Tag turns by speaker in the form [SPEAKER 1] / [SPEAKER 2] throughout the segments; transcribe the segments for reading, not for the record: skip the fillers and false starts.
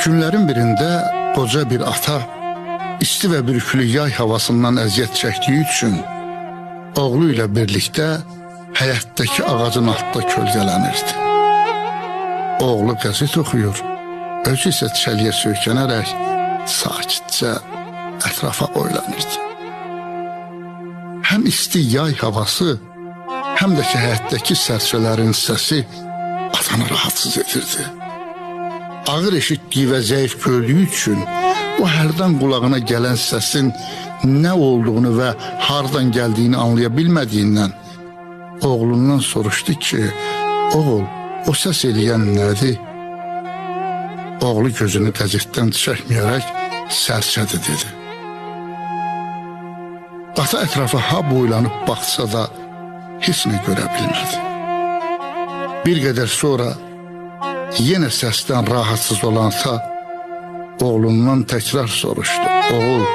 [SPEAKER 1] Günlərin birində qoca bir ata isti və bürkülü yay havasından əziyyət çəkdiyi üçün oğlu ilə birlikdə həyətdəki ağacın altında kölgələnirdi. Oğlu qəzet oxuyur, özü isə çəliyə söykənərək sakitcə ətrafa oylanırdı. Həm isti yay havası, həm də ki həyətdəki sərçələrin səsi atanı rahatsız edirdi. Ağır eşitdiyi və zəif gördüyü üçün o hərdən qulağına gələn səsin nə olduğunu və hardan gəldiyini anlaya bilmədiyindən oğlundan soruşdu ki, oğul, o səs eləyən nədir? Oğlu gözünü qəzetdən çəkməyərək sərçədir dedi. Ata ətrafa ha boylanıb baxsa da heç nə görə bilmədi. Bir qədər sonra yenə səsdən rahatsız olan ata oğlundan təkrar soruşdu. Oğul,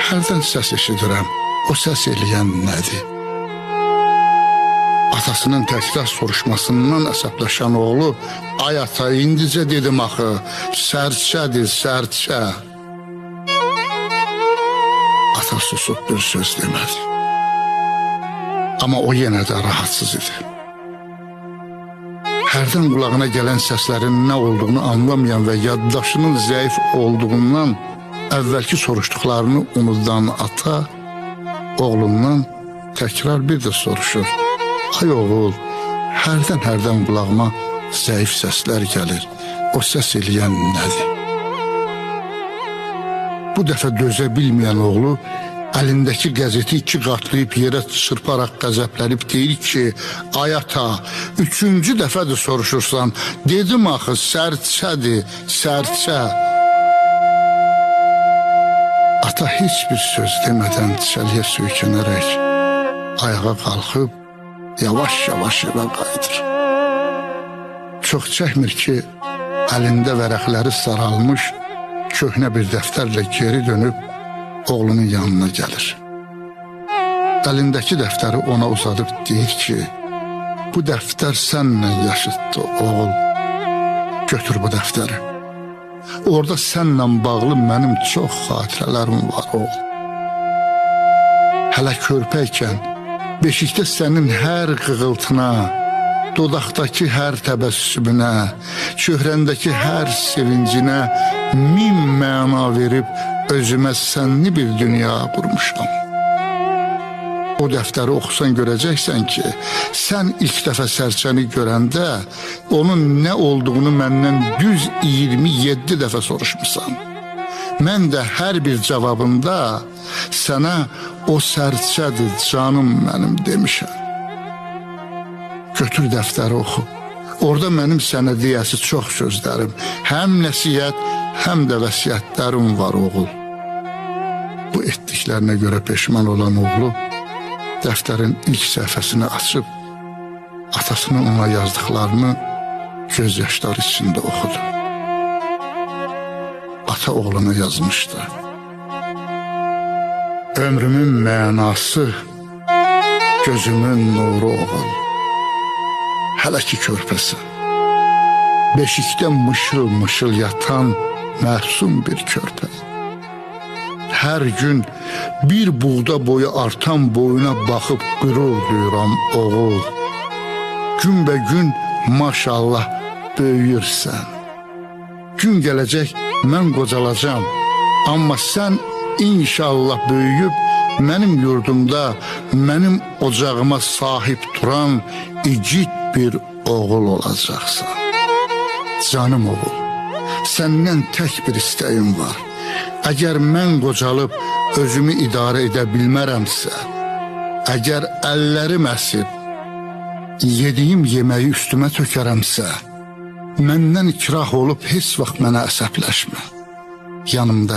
[SPEAKER 1] hərdən səs eşidirəm, o səs eləyən nədir? Atasının təkrar soruşmasından əsəbləşən oğlu, ay ata, indicə dedim axı, sərçədir, sərçə. Ata susub bir söz demədi. Amma o yenə də rahatsız idi. Hərdən qulağına gələn səslərin nə olduğunu anlamayan və yaddaşının zəif olduğundan əvvəlki soruşduqlarını unudan ata oğlundan təkrar bir də soruşur. Ay oğul, hərdən qulağıma zəif səslər gəlir. O səs eləyən nədir? Bu dəfə dözə bilməyən oğlu əlindəki qəzeti iki qatlayıb yerə çırparaq qəzəblənib deyir ki, ay ata, 3-cü dəfədir soruşursan, dedim axı sərçədir, sərçə. Ata heç bir söz demədən çəliyə söykənərək ayağa qalxıb yavaş-yavaş evə qayıdır. Çox çəkmir ki, əlində vərəqləri saralmış köhnə bir dəftərlə geri dönüb oğlunun yanına gəlir. Əlindəki dəftəri ona uzadıb deyir ki, bu dəftər sənlə yaşıtdı oğul. Götür bu dəftəri. Orada sənlə bağlı mənim çox xatirələrim var oğul. Hələ körpəykən beşikdə sənin hər qığıltına, dodaqdakı hər təbəssümünə, çöhrəndəki hər sevincinə 1000 məna verib özümə sənli bir dünya qurmuşam. O dəftəri oxusan görəcəksən ki, sən ilk dəfə sərçəni görəndə onun nə olduğunu məndən düz 27 dəfə soruşmusan. Mən də hər bir cavabında sənə o sərçədir canım mənim demişəm. Götür dəftəri oxu. Orada mənim sənə deyəsi çox sözlərim, həm nəsiyyət, həm də vəsiyyətlərim var oğul. Bu etdiklərinə görə peşman olan oğlu dəftərin ilk səhifəsini açıb atasının ona yazdıqlarını göz yaşları içində oxudu. Ata oğluna yazmışdı. Ömrümün mənası, gözümün nuru oğul. Hələ ki körpəsən, beşikdə mışıl-mışıl yatan məsum bir körpə. Hər gün bir buğda boyu artan boyuna baxıb qürur duyuram oğul. Gün bə gün maşallah böyüyürsən. Gün gələcək mən qocalacam, amma sən inşallah böyüyüb mənim yurdumda, mənim ocağıma sahib duran igid bir oğul olacaqsan. Canım oğul, səndən tək bir istəyim var. Əgər mən qocalıb özümü idarə edə bilmərəmsə, əgər əllərim əsib, yediyim yeməyi üstümə tökərəmsə, məndən ikrah olub heç vaxt mənə əsəbləşmə. Yanımda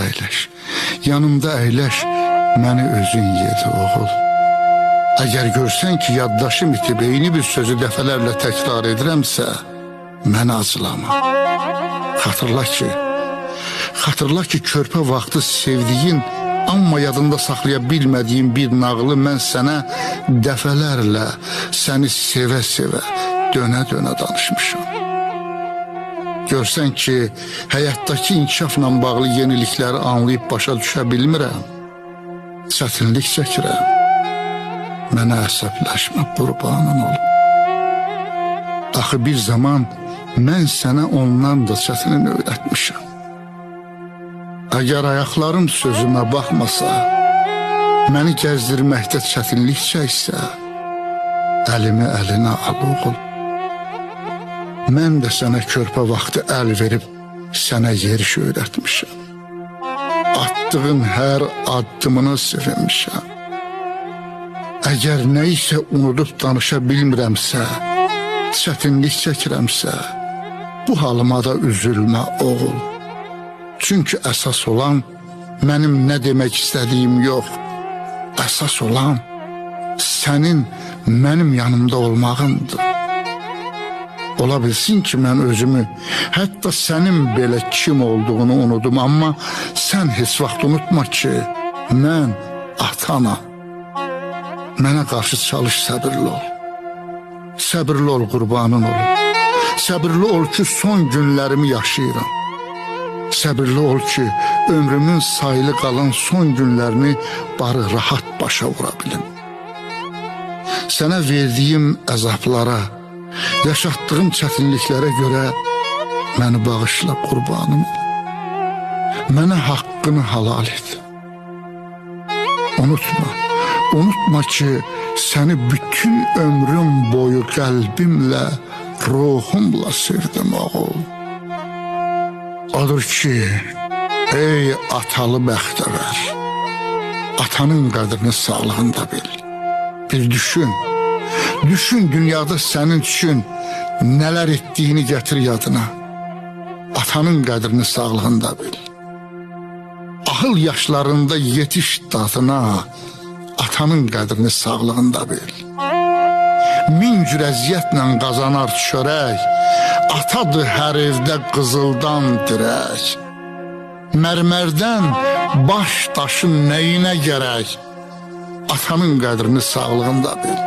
[SPEAKER 1] əyləş, məni özün yedi oğul. Əgər görsən ki, yaddaşım itib eyni bir sözü dəfələrlə təkrar edirəmsə, məni acılama. Xatırla ki, körpə vaxtı sevdiyin, amma yadında saxlaya bilmədiyin bir nağılı mən sənə dəfələrlə səni sevə-sevə, dönə-dönə danışmışam. Görsən ki, həyatdakı inkişafla bağlı yenilikləri anlayıb başa düşə bilmirəm. Çətinlik çəkirəm. Mənə əsəbləşmə, qurbanın olum. Axı bir zaman mən sənə ondan da çətinini öyrətmişəm. Əgər ayaqlarım sözümə baxmasa, məni gəzdirməkdə çətinlik çəksə, əlimi əlinə al oğul. Mən də sənə körpə vaxtı əl verib sənə yeriş öyrətmişəm. Attığın hər addımına sevinmişəm. Əgər nə isə unudub danışa bilmirəmsə, çətinlik çəkirəmsə, bu halıma da üzülmə oğul. Çünki əsas olan mənim nə demək istədiyim yox, əsas olan sənin mənim yanımda olmağındır. Ola bilsin ki, mən özümü, hətta sənin belə kim olduğunu unudum, amma sən heç vaxt unutma ki, mən atanam. Mənə qarşı çalış, səbirli ol. Səbirli ol, qurbanın ol. Səbirli ol ki, son günlərimi yaşayıram. Səbirli ol ki, ömrümün sayılı qalan son günlərini barı rahat başa vura bilim. Sənə verdiyim əzablara, yaşatdığım çətinliklərə görə məni bağışla, qurbanım. Mənə haqqını halal et. Unutma ki, səni bütün ömrüm boyu qəlbimlə, ruhumla sevdim oğul. Odur ki, ey atalı bəxtəvər, atanın qədrini sağlığında bil. Bir düşün dünyada sənin üçün nələr etdiyini gətir yadına. Atanın qədrini sağlığında bil. Ahıl yaşlarında yetiş dadına, atanın qədrini sağlığında bil. Min cür əziyyətlə qazanar çörək, atadır hər evdə qızıldan dirək. Mərmərdən baş daşın nəyinə gərək, atanın qədrini sağlığında bil.